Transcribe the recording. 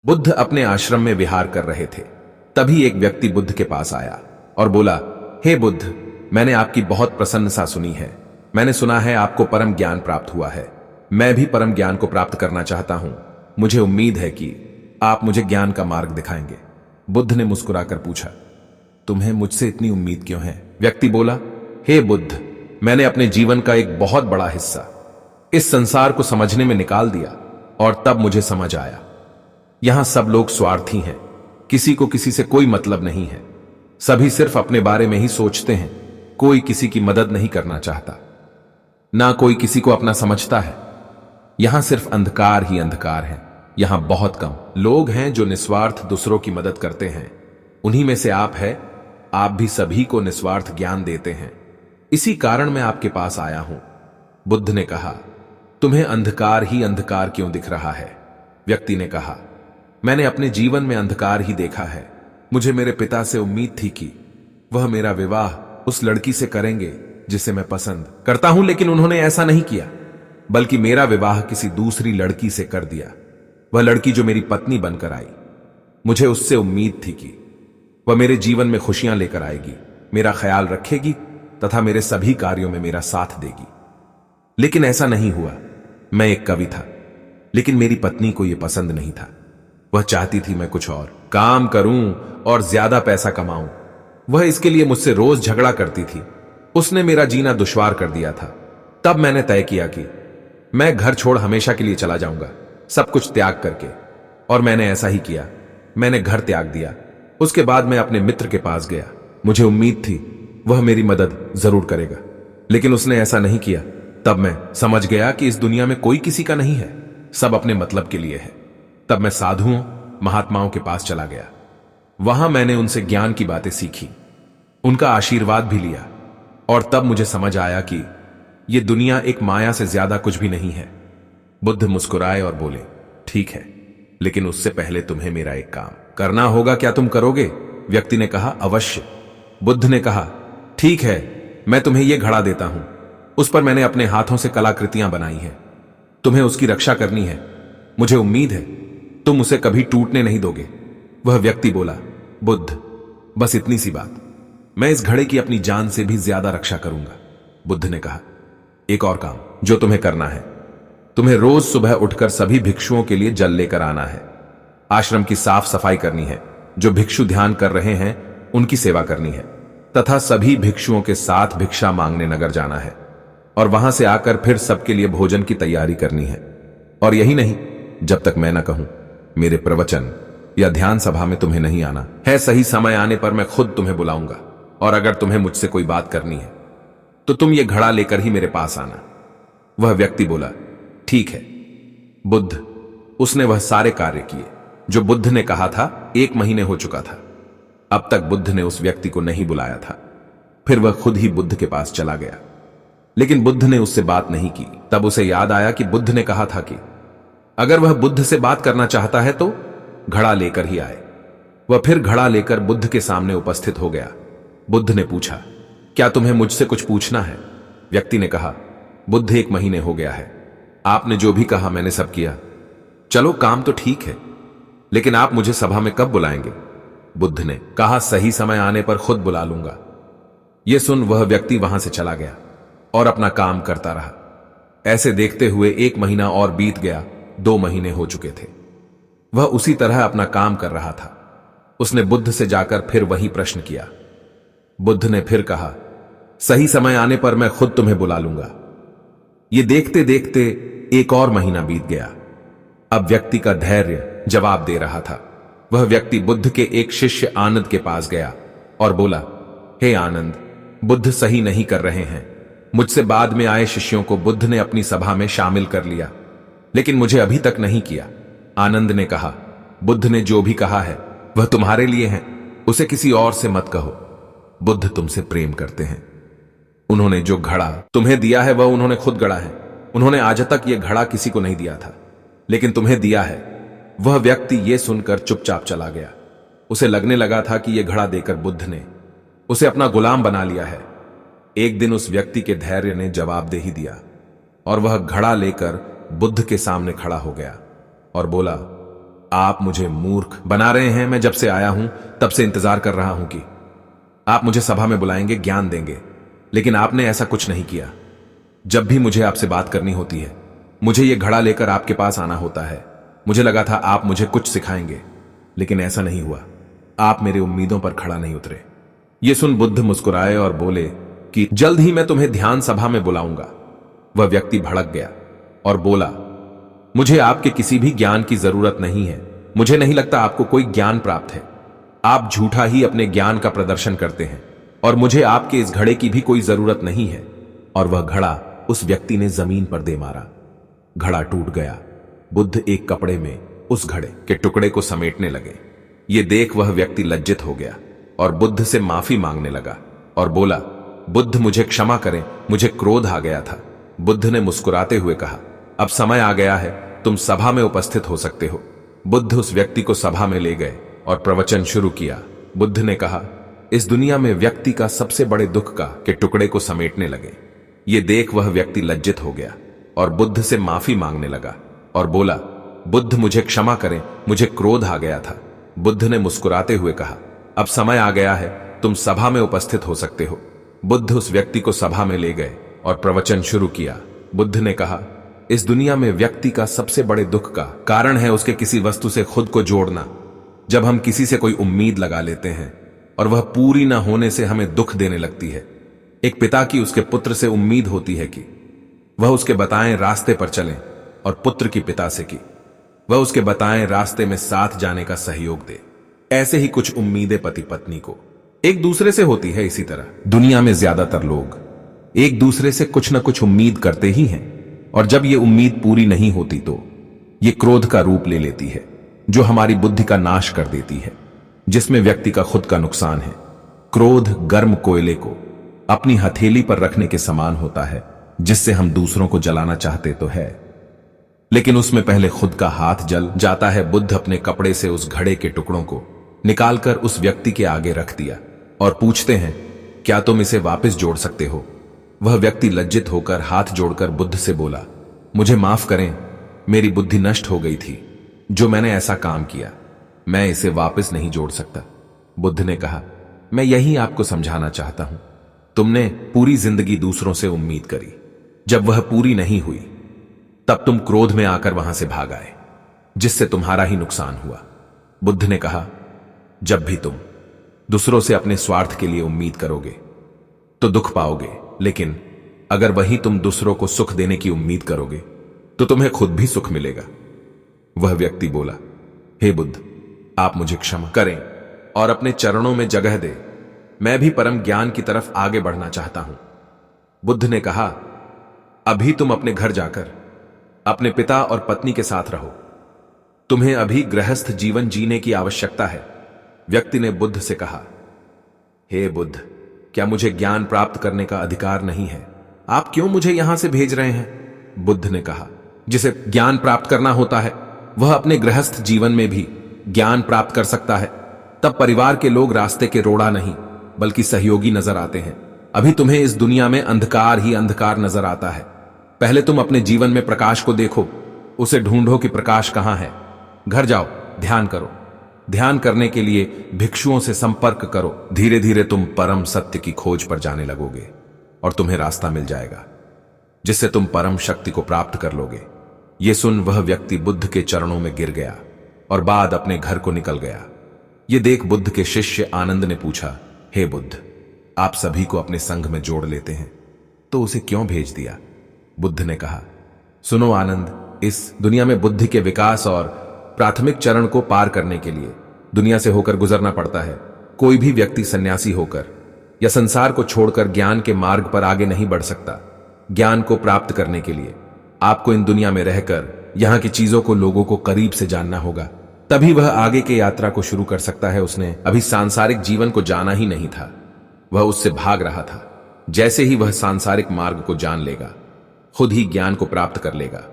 बुद्ध अपने आश्रम में विहार कर रहे थे। तभी एक व्यक्ति बुद्ध के पास आया और बोला, हे बुद्ध, मैंने आपकी बहुत प्रसन्नता सुनी है। मैंने सुना है आपको परम ज्ञान प्राप्त हुआ है। मैं भी परम ज्ञान को प्राप्त करना चाहता हूं। मुझे उम्मीद है कि आप मुझे ज्ञान का मार्ग दिखाएंगे। बुद्ध ने मुस्कुराकर पूछा, तुम्हें मुझसे इतनी उम्मीद क्यों है? व्यक्ति बोला, हे बुद्ध, मैंने अपने जीवन का एक बहुत बड़ा हिस्सा इस संसार को समझने में निकाल दिया और तब मुझे समझ आया, यहां सब लोग स्वार्थी हैं। किसी को किसी से कोई मतलब नहीं है। सभी सिर्फ अपने बारे में ही सोचते हैं। कोई किसी की मदद नहीं करना चाहता, ना कोई किसी को अपना समझता है। यहां सिर्फ अंधकार ही अंधकार है। यहां बहुत कम लोग हैं जो निस्वार्थ दूसरों की मदद करते हैं। उन्हीं में से आप है। आप भी सभी को निस्वार्थ ज्ञान देते हैं। इसी कारण मैं आपके पास आया हूं। बुद्ध ने कहा, तुम्हें अंधकार ही अंधकार क्यों दिख रहा है? व्यक्ति ने कहा, मैंने अपने जीवन में अंधकार ही देखा है। मुझे मेरे पिता से उम्मीद थी कि वह मेरा विवाह उस लड़की से करेंगे जिसे मैं पसंद करता हूं, लेकिन उन्होंने ऐसा नहीं किया, बल्कि मेरा विवाह किसी दूसरी लड़की से कर दिया। वह लड़की जो मेरी पत्नी बनकर आई, मुझे उससे उम्मीद थी कि वह मेरे जीवन में खुशियां लेकर आएगी, मेरा ख्याल रखेगी तथा मेरे सभी कार्यों में मेरा साथ देगी। लेकिन ऐसा नहीं हुआ। मैं एक कवि था, लेकिन मेरी पत्नी को यह पसंद नहीं था। वह चाहती थी मैं कुछ और काम करूं और ज्यादा पैसा कमाऊं। वह इसके लिए मुझसे रोज झगड़ा करती थी। उसने मेरा जीना दुश्वार कर दिया था। तब मैंने तय किया कि मैं घर छोड़ हमेशा के लिए चला जाऊंगा, सब कुछ त्याग करके। और मैंने ऐसा ही किया। मैंने घर त्याग दिया। उसके बाद मैं अपने मित्र के पास गया। मुझे उम्मीद थी वह मेरी मदद जरूर करेगा, लेकिन उसने ऐसा नहीं किया। तब मैं समझ गया कि इस दुनिया में कोई किसी का नहीं है, सब अपने मतलब के लिए है। तब मैं साधुओं, महात्माओं के पास चला गया। वहां मैंने उनसे ज्ञान की बातें सीखी, उनका आशीर्वाद भी लिया। और तब मुझे समझ आया कि यह दुनिया एक माया से ज्यादा कुछ भी नहीं है। बुद्ध मुस्कुराए और बोले, ठीक है, लेकिन उससे पहले तुम्हें मेरा एक काम करना होगा। क्या तुम करोगे? व्यक्ति ने कहा, अवश्य। बुद्ध ने कहा, ठीक है, मैं तुम्हें यह घड़ा देता हूं। उस पर मैंने अपने हाथों से कलाकृतियां बनाई हैं। तुम्हें उसकी रक्षा करनी है। मुझे उम्मीद है तुम उसे कभी टूटने नहीं दोगे। वह व्यक्ति बोला, बुद्ध, बस इतनी सी बात, मैं इस घड़े की अपनी जान से भी ज्यादा रक्षा करूंगा। बुद्ध ने कहा, एक और काम जो तुम्हें करना है, तुम्हें रोज सुबह उठकर सभी भिक्षुओं के लिए जल लेकर आना है। आश्रम की साफ सफाई करनी है। जो भिक्षु ध्यान कर रहे हैं उनकी सेवा करनी है, तथा सभी भिक्षुओं के साथ भिक्षा मांगने नगर जाना है और वहां से आकर फिर सबके लिए भोजन की तैयारी करनी है। और यही नहीं, जब तक मैं न कहूं, मेरे प्रवचन या ध्यान सभा में तुम्हें नहीं आना है। सही समय आने पर मैं खुद तुम्हें बुलाऊंगा, और अगर तुम्हें मुझसे कोई बात करनी है तो तुम ये घड़ा लेकर ही मेरे पास आना। वह व्यक्ति बोला, ठीक है। बुद्ध, उसने वह सारे कार्य किए जो बुद्ध ने कहा था। 1 महीने हो चुका था। अब तक बुद्ध ने उस व्यक्ति को नहीं बुलाया था। फिर वह खुद ही बुद्ध के पास चला गया, लेकिन बुद्ध ने उससे बात नहीं की। तब उसे याद आया कि बुद्ध ने कहा था कि अगर वह बुद्ध से बात करना चाहता है तो घड़ा लेकर ही आए। वह फिर घड़ा लेकर बुद्ध के सामने उपस्थित हो गया। बुद्ध ने पूछा, क्या तुम्हें मुझसे कुछ पूछना है? व्यक्ति ने कहा, बुद्ध, 1 महीने हो गया है। आपने जो भी कहा मैंने सब किया। चलो, काम तो ठीक है, लेकिन आप मुझे सभा में कब बुलाएंगे? बुद्ध ने कहा, सही समय आने पर खुद बुला लूंगा। यह सुन वह व्यक्ति वहां से चला गया और अपना काम करता रहा। ऐसे देखते हुए 1 महीना और बीत गया। 2 महीने हो चुके थे। वह उसी तरह अपना काम कर रहा था। उसने बुद्ध से जाकर फिर वही प्रश्न किया। बुद्ध ने फिर कहा, सही समय आने पर मैं खुद तुम्हें बुला लूंगा। ये देखते देखते 1 और महीना बीत गया। अब व्यक्ति का धैर्य जवाब दे रहा था। वह व्यक्ति बुद्ध के एक शिष्य आनंद के पास गया और बोला, हे आनंद, बुद्ध सही नहीं कर रहे हैं। मुझसे बाद में आए शिष्यों को बुद्ध ने अपनी सभा में शामिल कर लिया, लेकिन मुझे अभी तक नहीं किया। आनंद ने कहा, बुद्ध ने जो भी कहा है वह तुम्हारे लिए है, उसे किसी और से मत कहो। बुद्ध तुमसे प्रेम करते हैं। उन्होंने जो घड़ा तुम्हें दिया है वह उन्होंने खुद गढ़ा है। उन्होंने आज तक यह घड़ा किसी को नहीं दिया था, लेकिन तुम्हें दिया है। वह व्यक्ति यह सुनकर चुपचाप चला गया। उसे लगने लगा था कि यह घड़ा देकर बुद्ध ने उसे अपना गुलाम बना लिया है। एक दिन उस व्यक्ति के धैर्य ने जवाब दे ही दिया और वह घड़ा लेकर बुद्ध के सामने खड़ा हो गया और बोला, आप मुझे मूर्ख बना रहे हैं। मैं जब से आया हूं तब से इंतजार कर रहा हूं कि आप मुझे सभा में बुलाएंगे, ज्ञान देंगे, लेकिन आपने ऐसा कुछ नहीं किया। जब भी मुझे आपसे बात करनी होती है, मुझे यह घड़ा लेकर आपके पास आना होता है। मुझे लगा था आप मुझे कुछ सिखाएंगे, लेकिन ऐसा नहीं हुआ। आप मेरी उम्मीदों पर खड़ा नहीं उतरे। यह सुन बुद्ध मुस्कुराए और बोले कि जल्द ही मैं तुम्हें ध्यान सभा में बुलाऊंगा। वह व्यक्ति भड़क गया और बोला, मुझे आपके किसी भी ज्ञान की जरूरत नहीं है। मुझे नहीं लगता आपको कोई ज्ञान प्राप्त है। आप झूठा ही अपने ज्ञान का प्रदर्शन करते हैं और मुझे आपके इस घड़े की भी कोई जरूरत नहीं है। और वह घड़ा उस व्यक्ति ने जमीन पर दे मारा। घड़ा टूट गया। बुद्ध एक कपड़े में उस घड़े के टुकड़े को समेटने लगे। ये देख वह व्यक्ति लज्जित हो गया और बुद्ध से माफी मांगने लगा और बोला, बुद्ध मुझे क्षमा करें, मुझे क्रोध आ गया था। बुद्ध ने मुस्कुराते हुए कहा, अब समय आ गया है, तुम सभा में उपस्थित हो सकते हो। बुद्ध उस व्यक्ति को सभा में ले गए और प्रवचन शुरू किया। बुद्ध ने कहा, इस दुनिया में व्यक्ति का सबसे बड़े दुख का के टुकड़े को समेटने लगे। ये देख वह व्यक्ति लज्जित हो गया और बुद्ध से माफी मांगने लगा और बोला, बुद्ध मुझे क्षमा करें, मुझे क्रोध आ गया था। बुद्ध ने मुस्कुराते हुए कहा, अब समय आ गया है, तुम सभा में उपस्थित हो सकते हो। बुद्ध उस व्यक्ति को सभा में ले गए और प्रवचन शुरू किया। बुद्ध ने कहा, इस दुनिया में व्यक्ति का सबसे बड़े दुख का कारण है उसके किसी वस्तु से खुद को जोड़ना। जब हम किसी से कोई उम्मीद लगा लेते हैं और वह पूरी ना होने से हमें दुख देने लगती है। एक पिता की उसके पुत्र से उम्मीद होती है कि वह उसके बताएं रास्ते पर चलें, और पुत्र की पिता से कि वह उसके बताएं रास्ते में साथ जाने का सहयोग दे। ऐसे ही कुछ उम्मीदें पति पत्नी को एक दूसरे से होती है। इसी तरह दुनिया में ज्यादातर लोग एक दूसरे से कुछ न कुछ उम्मीद करते ही हैं, और जब यह उम्मीद पूरी नहीं होती तो यह क्रोध का रूप ले लेती है, जो हमारी बुद्धि का नाश कर देती है, जिसमें व्यक्ति का खुद का नुकसान है। क्रोध गर्म कोयले को अपनी हथेली पर रखने के समान होता है, जिससे हम दूसरों को जलाना चाहते तो है, लेकिन उसमें पहले खुद का हाथ जल जाता है। बुद्ध अपने कपड़े से उस घड़े के टुकड़ों को निकालकर उस व्यक्ति के आगे रख दिया और पूछते हैं, क्या तुम इसे वापस जोड़ सकते हो? वह व्यक्ति लज्जित होकर हाथ जोड़कर बुद्ध से बोला, मुझे माफ करें, मेरी बुद्धि नष्ट हो गई थी जो मैंने ऐसा काम किया। मैं इसे वापस नहीं जोड़ सकता। बुद्ध ने कहा, मैं यही आपको समझाना चाहता हूं। तुमने पूरी जिंदगी दूसरों से उम्मीद करी, जब वह पूरी नहीं हुई तब तुम क्रोध में आकर वहां से भाग आए, जिससे तुम्हारा ही नुकसान हुआ। बुद्ध ने कहा, जब भी तुम दूसरों से अपने स्वार्थ के लिए उम्मीद करोगे तो दुख पाओगे, लेकिन अगर वही तुम दूसरों को सुख देने की उम्मीद करोगे तो तुम्हें खुद भी सुख मिलेगा। वह व्यक्ति बोला, हे बुद्ध, आप मुझे क्षमा करें और अपने चरणों में जगह दे। मैं भी परम ज्ञान की तरफ आगे बढ़ना चाहता हूं। बुद्ध ने कहा, अभी तुम अपने घर जाकर अपने पिता और पत्नी के साथ रहो। तुम्हें अभी गृहस्थ जीवन जीने की आवश्यकता है। व्यक्ति ने बुद्ध से कहा, हे बुद्ध, क्या मुझे ज्ञान प्राप्त करने का अधिकार नहीं है? आप क्यों मुझे यहां से भेज रहे हैं? बुद्ध ने कहा, जिसे ज्ञान प्राप्त करना होता है वह अपने गृहस्थ जीवन में भी ज्ञान प्राप्त कर सकता है। तब परिवार के लोग रास्ते के रोड़ा नहीं बल्कि सहयोगी नजर आते हैं। अभी तुम्हें इस दुनिया में अंधकार ही अंधकार नजर आता है। पहले तुम अपने जीवन में प्रकाश को देखो, उसे ढूंढो कि प्रकाश कहां है। घर जाओ, ध्यान करो। ध्यान करने के लिए भिक्षुओं से संपर्क करो। धीरे धीरे तुम परम सत्य की खोज पर जाने लगोगे और तुम्हें रास्ता मिल जाएगा जिससे तुम परम शक्ति को प्राप्त कर लोगे। यह सुन वह व्यक्ति बुद्ध के चरणों में गिर गया और बाद अपने घर को निकल गया। यह देख बुद्ध के शिष्य आनंद ने पूछा, हे बुद्ध, आप सभी को अपने संघ में जोड़ लेते हैं तो उसे क्यों भेज दिया? बुद्ध ने कहा, सुनो आनंद, इस दुनिया में बुद्धि के विकास और प्राथमिक चरण को पार करने के लिए दुनिया से होकर गुजरना पड़ता है। कोई भी व्यक्ति सन्यासी होकर या संसार को छोड़कर ज्ञान के मार्ग पर आगे नहीं बढ़ सकता। ज्ञान को प्राप्त करने के लिए आपको इन दुनिया में रहकर यहां की चीजों को, लोगों को करीब से जानना होगा, तभी वह आगे की यात्रा को शुरू कर सकता है। उसने अभी सांसारिक जीवन को जाना ही नहीं था, वह उससे भाग रहा था। जैसे ही वह सांसारिक मार्ग को जान लेगा, खुद ही ज्ञान को प्राप्त कर लेगा।